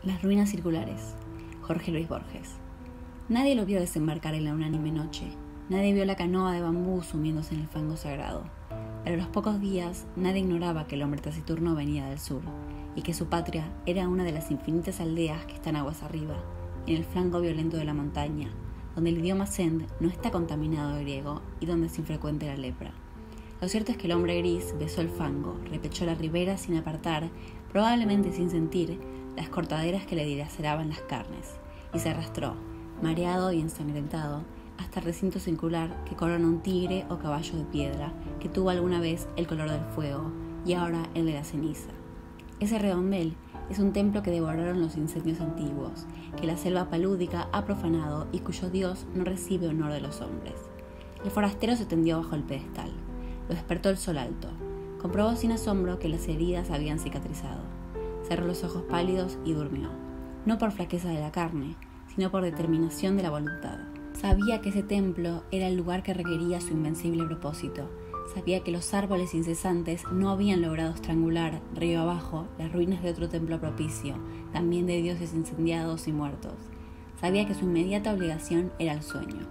Las ruinas circulares. Jorge Luis Borges. Nadie lo vio desembarcar en la unánime noche. Nadie vio la canoa de bambú sumiéndose en el fango sagrado. Pero a los pocos días, nadie ignoraba que el hombre taciturno venía del sur, y que su patria era una de las infinitas aldeas que están aguas arriba, en el flanco violento de la montaña, donde el idioma Zend no está contaminado de griego y donde es infrecuente la lepra. Lo cierto es que el hombre gris besó el fango, repechó la ribera sin apartar, probablemente sin sentir, las cortaderas que le dilaceraban las carnes, y se arrastró, mareado y ensangrentado, hasta el recinto circular que corona un tigre o caballo de piedra que tuvo alguna vez el color del fuego y ahora el de la ceniza. Ese redondel es un templo que devoraron los incendios antiguos, que la selva palúdica ha profanado y cuyo dios no recibe honor de los hombres. El forastero se tendió bajo el pedestal. Lo despertó el sol alto. Comprobó sin asombro que las heridas habían cicatrizado. Cerró los ojos pálidos y durmió, no por flaqueza de la carne, sino por determinación de la voluntad. Sabía que ese templo era el lugar que requería su invencible propósito. Sabía que los árboles incesantes no habían logrado estrangular, río abajo, las ruinas de otro templo propicio, también de dioses incendiados y muertos. Sabía que su inmediata obligación era el sueño.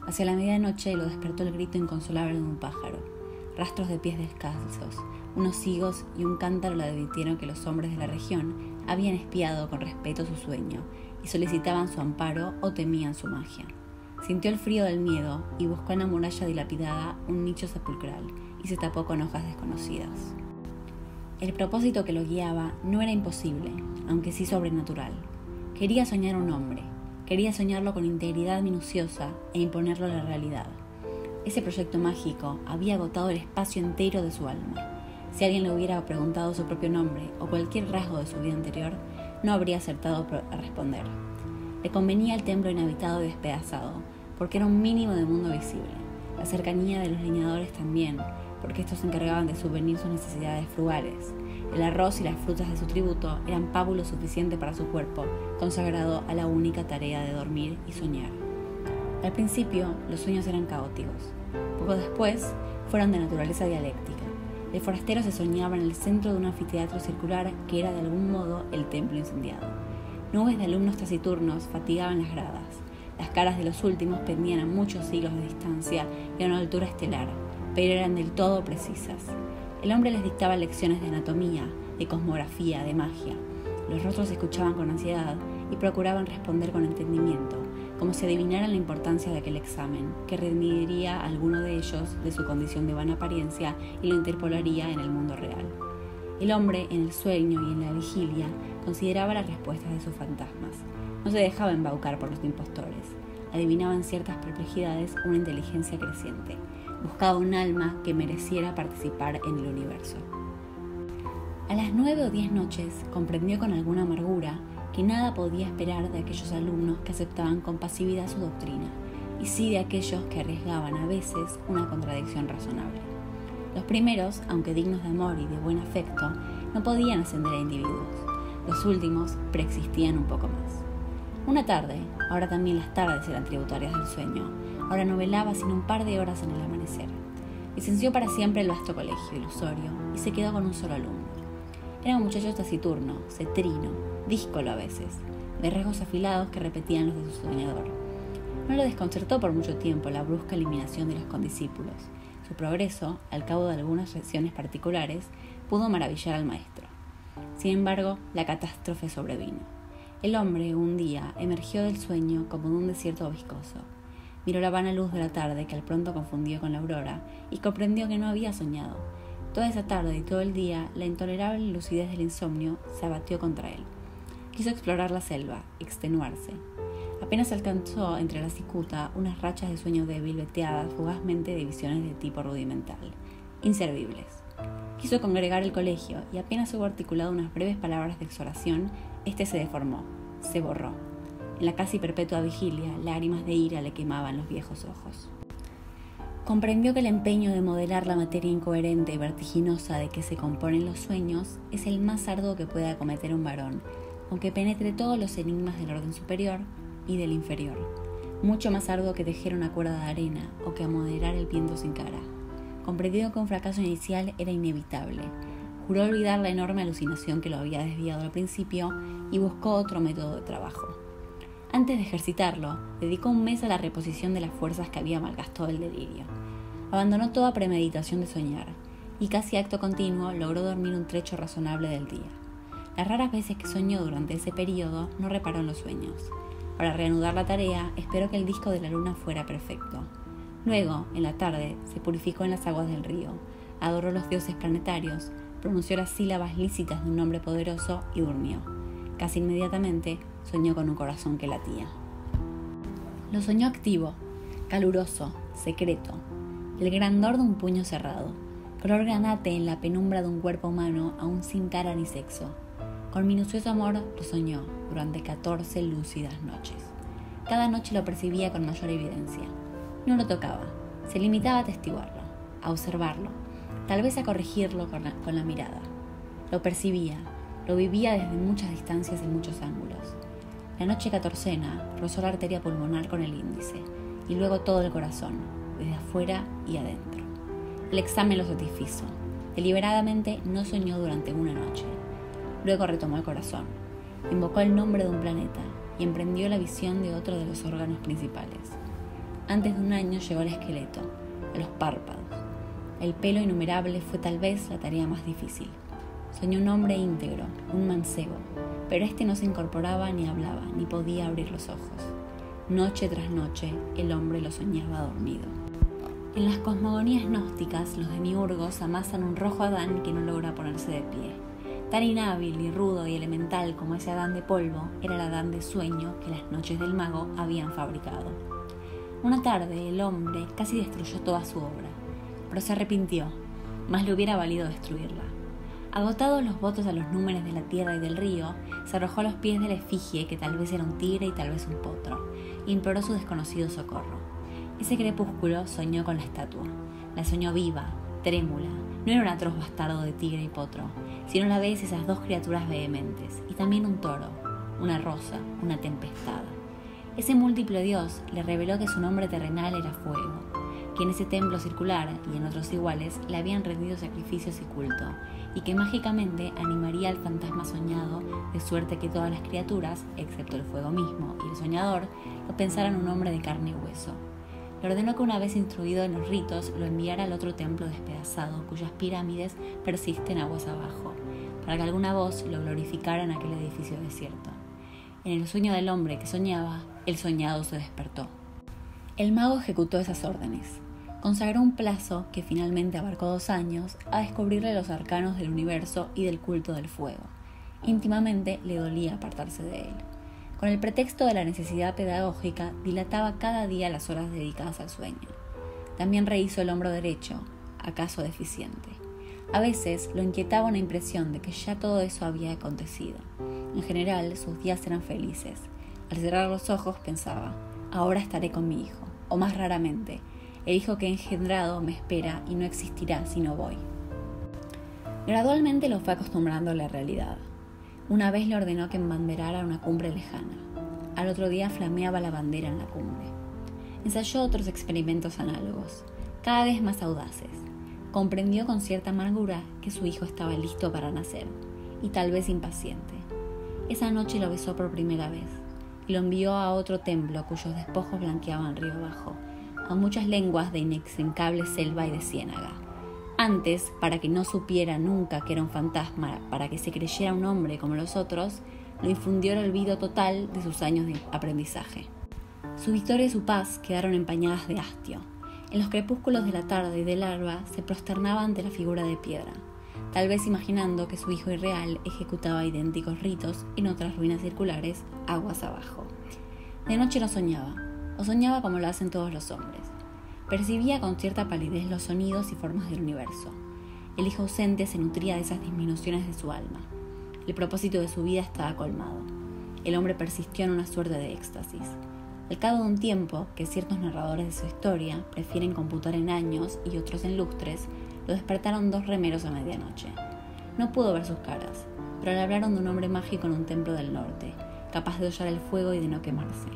Hacia la medianoche lo despertó el grito inconsolable de un pájaro. Rastros de pies descalzos, unos higos y un cántaro le advirtieron que los hombres de la región habían espiado con respeto su sueño y solicitaban su amparo o temían su magia. Sintió el frío del miedo y buscó en la muralla dilapidada un nicho sepulcral y se tapó con hojas desconocidas. El propósito que lo guiaba no era imposible, aunque sí sobrenatural. Quería soñar un hombre, quería soñarlo con integridad minuciosa e imponerlo a la realidad. Ese proyecto mágico había agotado el espacio entero de su alma. Si alguien le hubiera preguntado su propio nombre o cualquier rasgo de su vida anterior, no habría acertado a responder. Le convenía el templo inhabitado y despedazado, porque era un mínimo de mundo visible. La cercanía de los leñadores también, porque estos se encargaban de subvenir sus necesidades frugales. El arroz y las frutas de su tributo eran pábulo suficiente para su cuerpo, consagrado a la única tarea de dormir y soñar. Al principio, los sueños eran caóticos. Poco después, fueron de naturaleza dialéctica. El forastero se soñaba en el centro de un anfiteatro circular que era de algún modo el templo incendiado. Nubes de alumnos taciturnos fatigaban las gradas. Las caras de los últimos pendían a muchos siglos de distancia y a una altura estelar, pero eran del todo precisas. El hombre les dictaba lecciones de anatomía, de cosmografía, de magia. Los rostros escuchaban con ansiedad y procuraban responder con entendimiento, como si adivinaran la importancia de aquel examen, que redimiría a alguno de ellos de su condición de vana apariencia y lo interpolaría en el mundo real. El hombre, en el sueño y en la vigilia, consideraba las respuestas de sus fantasmas. No se dejaba embaucar por los impostores. Adivinaba en ciertas perplejidades una inteligencia creciente. Buscaba un alma que mereciera participar en el universo. A las 9 o 10 noches comprendió con alguna amargura que nada podía esperar de aquellos alumnos que aceptaban con pasividad su doctrina, y sí de aquellos que arriesgaban a veces una contradicción razonable. Los primeros, aunque dignos de amor y de buen afecto, no podían ascender a individuos. Los últimos preexistían un poco más. Una tarde, ahora también las tardes eran tributarias del sueño, ahora no velaba sino un par de horas en el amanecer. Licenció para siempre el vasto colegio ilusorio y se quedó con un solo alumno. Era un muchacho taciturno, cetrino, díscolo a veces, de rasgos afilados que repetían los de su soñador. No lo desconcertó por mucho tiempo la brusca eliminación de los condiscípulos. Su progreso, al cabo de algunas lecciones particulares, pudo maravillar al maestro. Sin embargo, la catástrofe sobrevino. El hombre, un día, emergió del sueño como de un desierto viscoso. Miró la vana luz de la tarde que al pronto confundió con la aurora y comprendió que no había soñado. Toda esa tarde y todo el día, la intolerable lucidez del insomnio se abatió contra él. Quiso explorar la selva, extenuarse. Apenas alcanzó entre la cicuta unas rachas de sueño débil veteadas fugazmente de visiones de tipo rudimental, inservibles. Quiso congregar el colegio y apenas hubo articulado unas breves palabras de exhortación, este se deformó, se borró. En la casi perpetua vigilia, lágrimas de ira le quemaban los viejos ojos. Comprendió que el empeño de modelar la materia incoherente y vertiginosa de que se componen los sueños es el más arduo que puede acometer un varón, aunque penetre todos los enigmas del orden superior y del inferior, mucho más arduo que tejer una cuerda de arena o que amoderar el viento sin cara. Comprendió que un fracaso inicial era inevitable. Juró olvidar la enorme alucinación que lo había desviado al principio y buscó otro método de trabajo. Antes de ejercitarlo, dedicó un mes a la reposición de las fuerzas que había malgastado el delirio. Abandonó toda premeditación de soñar y casi acto continuo logró dormir un trecho razonable del día. Las raras veces que soñó durante ese periodo no reparó en los sueños. Para reanudar la tarea, esperó que el disco de la luna fuera perfecto. Luego, en la tarde, se purificó en las aguas del río, adoró los dioses planetarios, pronunció las sílabas lícitas de un nombre poderoso y durmió. Casi inmediatamente, soñó con un corazón que latía. Lo soñó activo, caluroso, secreto, el grandor de un puño cerrado, color granate en la penumbra de un cuerpo humano aún sin cara ni sexo. Con minucioso amor lo soñó durante 14 lúcidas noches. Cada noche lo percibía con mayor evidencia. No lo tocaba, se limitaba a atestiguarlo, a observarlo, tal vez a corregirlo con la mirada. Lo percibía, lo vivía desde muchas distancias y muchos ángulos. La noche 14ª rozó la arteria pulmonar con el índice y luego todo el corazón, desde afuera y adentro. El examen lo satisfizo. Deliberadamente no soñó durante una noche. Luego retomó el corazón, invocó el nombre de un planeta y emprendió la visión de otro de los órganos principales. Antes de un año llegó al esqueleto, a los párpados. El pelo innumerable fue tal vez la tarea más difícil. Soñó un hombre íntegro, un mancebo, pero este no se incorporaba ni hablaba, ni podía abrir los ojos. Noche tras noche, el hombre lo soñaba dormido. En las cosmogonías gnósticas, los demiurgos amasan un rojo Adán que no logra ponerse de pie. Tan inhábil y rudo y elemental como ese Adán de polvo, era el Adán de sueño que las noches del mago habían fabricado. Una tarde, el hombre casi destruyó toda su obra, pero se arrepintió, más le hubiera valido destruirla. Agotados los votos a los números de la tierra y del río, se arrojó a los pies de la efigie, que tal vez era un tigre y tal vez un potro, e imploró su desconocido socorro. Ese crepúsculo soñó con la estatua. La soñó viva, trémula. No era un atroz bastardo de tigre y potro, sino a la vez esas dos criaturas vehementes, y también un toro, una rosa, una tempestad. Ese múltiple dios le reveló que su nombre terrenal era fuego, que en ese templo circular y en otros iguales le habían rendido sacrificios y culto, y que mágicamente animaría al fantasma soñado, de suerte que todas las criaturas, excepto el fuego mismo y el soñador, lo pensaran un hombre de carne y hueso. Le ordenó que una vez instruido en los ritos, lo enviara al otro templo despedazado, cuyas pirámides persisten aguas abajo, para que alguna voz lo glorificara en aquel edificio desierto. En el sueño del hombre que soñaba, el soñado se despertó. El mago ejecutó esas órdenes. Consagró un plazo, que finalmente abarcó 2 años, a descubrirle los arcanos del universo y del culto del fuego. Íntimamente le dolía apartarse de él. Con el pretexto de la necesidad pedagógica, dilataba cada día las horas dedicadas al sueño. También rehizo el hombro derecho, acaso deficiente. A veces lo inquietaba una impresión de que ya todo eso había acontecido. En general, sus días eran felices. Al cerrar los ojos pensaba, ahora estaré con mi hijo, o más raramente, el hijo que he engendrado me espera y no existirá si no voy. Gradualmente lo fue acostumbrando a la realidad. Una vez le ordenó que embanderara una cumbre lejana. Al otro día flameaba la bandera en la cumbre. Ensayó otros experimentos análogos, cada vez más audaces. Comprendió con cierta amargura que su hijo estaba listo para nacer, y tal vez impaciente. Esa noche lo besó por primera vez, y lo envió a otro templo cuyos despojos blanqueaban río abajo, a muchas lenguas de inextrincable selva y de ciénaga. Antes, para que no supiera nunca que era un fantasma, para que se creyera un hombre como los otros, lo infundió el olvido total de sus años de aprendizaje. Su victoria y su paz quedaron empañadas de hastio. En los crepúsculos de la tarde y del alba se prosternaba ante la figura de piedra, tal vez imaginando que su hijo irreal ejecutaba idénticos ritos en otras ruinas circulares, aguas abajo. De noche no soñaba, o soñaba como lo hacen todos los hombres. Percibía con cierta palidez los sonidos y formas del universo. El hijo ausente se nutría de esas disminuciones de su alma. El propósito de su vida estaba colmado. El hombre persistió en una suerte de éxtasis. Al cabo de un tiempo, que ciertos narradores de su historia prefieren computar en años y otros en lustres, lo despertaron 2 remeros a medianoche. No pudo ver sus caras, pero le hablaron de un hombre mágico en un templo del norte, capaz de hollar el fuego y de no quemarse.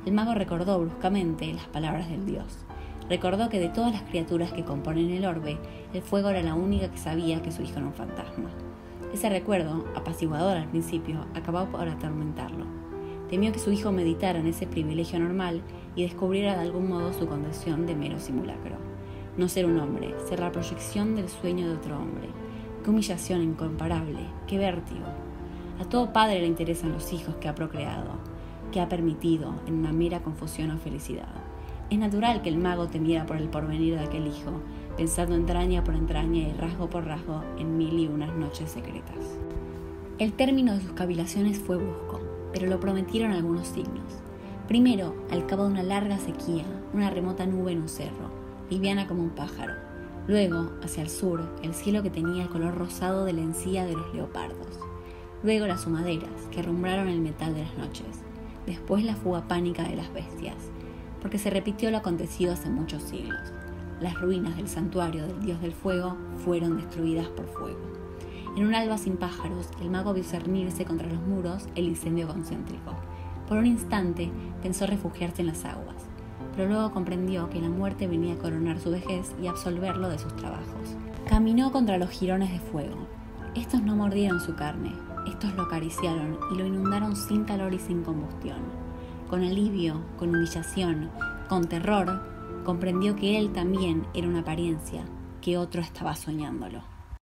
El mago recordó bruscamente las palabras del dios. Recordó que de todas las criaturas que componen el orbe, el fuego era la única que sabía que su hijo era un fantasma. Ese recuerdo, apaciguador al principio, acabó por atormentarlo. Temió que su hijo meditara en ese privilegio normal y descubriera de algún modo su condición de mero simulacro. No ser un hombre, ser la proyección del sueño de otro hombre. ¡Qué humillación incomparable! ¡Qué vértigo! A todo padre le interesan los hijos que ha procreado, que ha permitido, en una mera confusión o felicidad. Es natural que el mago temiera por el porvenir de aquel hijo, pensando entraña por entraña y rasgo por rasgo en 1001 noches secretas. El término de sus cavilaciones fue brusco, pero lo prometieron algunos signos. Primero, al cabo de una larga sequía, una remota nube en un cerro, liviana como un pájaro. Luego, hacia el sur, el cielo que tenía el color rosado de la encía de los leopardos. Luego las humaderas, que arrumbraron el metal de las noches. Después la fuga pánica de las bestias, porque se repitió lo acontecido hace muchos siglos. Las ruinas del santuario del dios del fuego fueron destruidas por fuego. En un alba sin pájaros, el mago vio cernirse contra los muros el incendio concéntrico. Por un instante pensó refugiarse en las aguas, pero luego comprendió que la muerte venía a coronar su vejez y absolverlo de sus trabajos. Caminó contra los jirones de fuego. Estos no mordieron su carne, estos lo acariciaron y lo inundaron sin calor y sin combustión. Con alivio, con humillación, con terror, comprendió que él también era una apariencia, que otro estaba soñándolo.